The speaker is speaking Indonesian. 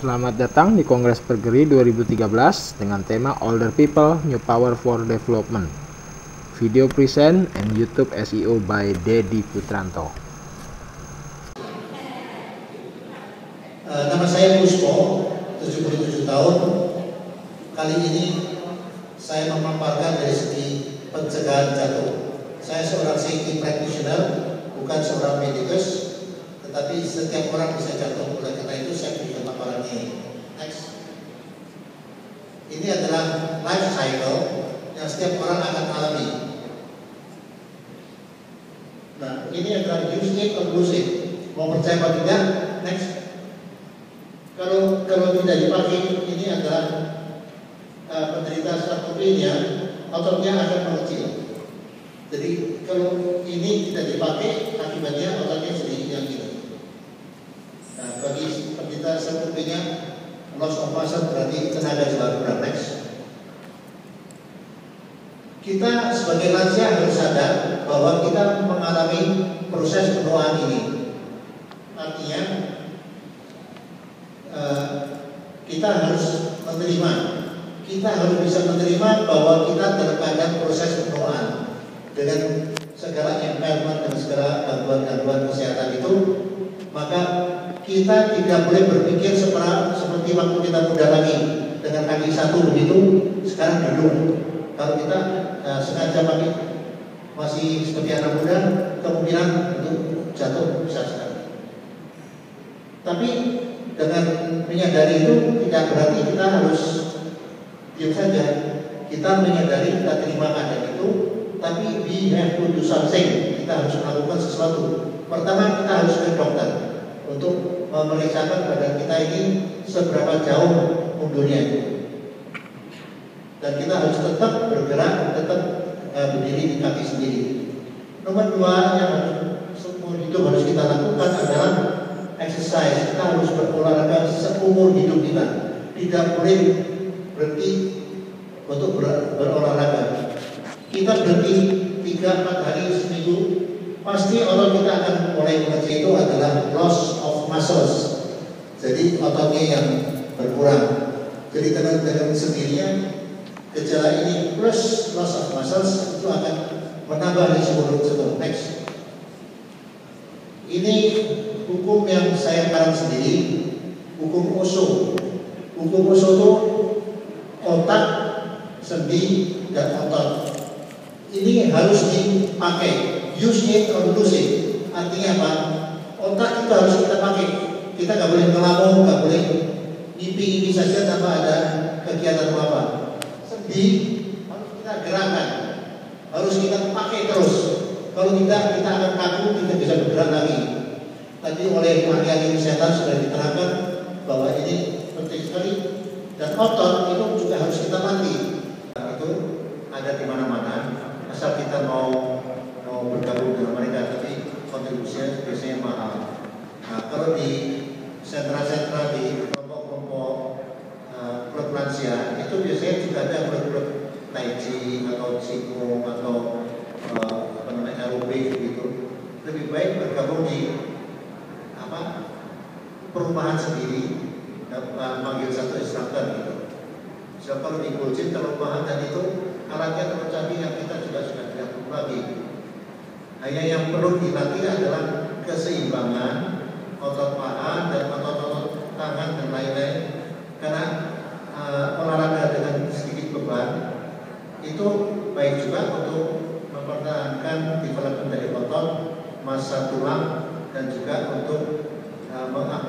Selamat datang di Kongres Pergeri 2013 dengan tema Older People, New Power for Development. Video present and YouTube SEO by Dedi Putranto. Nama saya Puspo, 77 tahun. Kali ini saya memaparkan dari segi pencegahan jatuh. Saya seorang safety practitioner, bukan seorang medikus, tetapi setiap orang bisa jatuh. Oleh karena itu saya punya paparan ini. Next. Ini adalah life cycle yang setiap orang akan alami. Nah, ini adalah use it or lose it. Mau percaya atau tidak? Next. Kalau tidak dipakai, ini adalah penderita sarkopenia, ototnya akan mengecil. Jadi kalau ini tidak dipakai, akibatnya ototnya sedikit yang gitu. Nah, bagi penderita sarkopenia, loss of muscle berarti tenaga juga kurang. Next. Kita sebagai lansia harus sadar bahwa kita mengalami proses penuaan ini. Artinya kita harus menerima, kita harus bisa menerima bahwa kita dalam keadaan proses penuaan dengan segala impairment dan segala gangguan-gangguan kesehatan itu. Maka kita tidak boleh berpikir seperti waktu kita muda lagi dengan kaki satu begitu, sekarang duduk. Kalau kita sengaja pakai masih seperti anak muda, kemungkinan untuk jatuh bisa sekali. Tapi dengan menyadari itu tidak berarti kita harus diam saja. Kita menyadari, kita terima keadaan itu, tapi we have to do something. Kita harus melakukan sesuatu. Pertama, kita harus ke dokter untuk memeriksakan badan kita ini seberapa jauh mundurnya itu. Dan kita harus tetap bergerak, tetap berdiri di kaki sendiri. Nomor dua yang seumur hidup harus kita lakukan adalah exercise. Kita harus berolahraga seumur hidup kita. Tidak boleh berhenti untuk berolahraga. Kita berhenti 3-4 hari seminggu, pasti otot kita akan mulai mengecil. Itu adalah loss of muscles. Jadi ototnya yang berkurang. Jadi dengan sendirinya gejala ini plus loss of muscles itu akan menambah risiko tersebut. Next. Ini hukum yang saya karang sendiri, hukum Osho. Hukum Osho itu otak, sendi, dan otot. Ini harus dipakai. Use it or lose it. Artinya apa? Otak itu harus kita pakai. Kita nggak boleh ngelamun, nggak boleh ngimpi saja tanpa ada kegiatan apa. Sendi harus kita gerakan, harus kita pakai terus. Kalau tidak, kita akan kaku, tidak bisa bergerak lagi. Tadi oleh ahli kesehatan sudah diterangkan bahwa ini penting sekali. Dan otot itu juga harus kita latih. Itu ada di mana-mana. Asal kita mau bergabung dengan mereka, tapi kontribusinya biasanya mahal. Nah, kalau di sentra-sentra di kelompok-kelompok klub lansia itu biasanya juga ada klub-klub Tai Chi atau Qigong atau aerobik gitu. Lebih baik bergabung di perumahan sendiri, panggil satu instruktur gitu. So, kalau di gym terlalu mahal dan itu alatnya terlalu canggih yang kita juga sudah tidak perlu lagi. Hanya yang perlu dilatih adalah keseimbangan otot paha dan otot-otot tangan dan lain-lain. Karena olahraga dengan sedikit beban itu baik juga untuk mempertahankan development dari otot, massa tulang, dan juga untuk mengaktifkan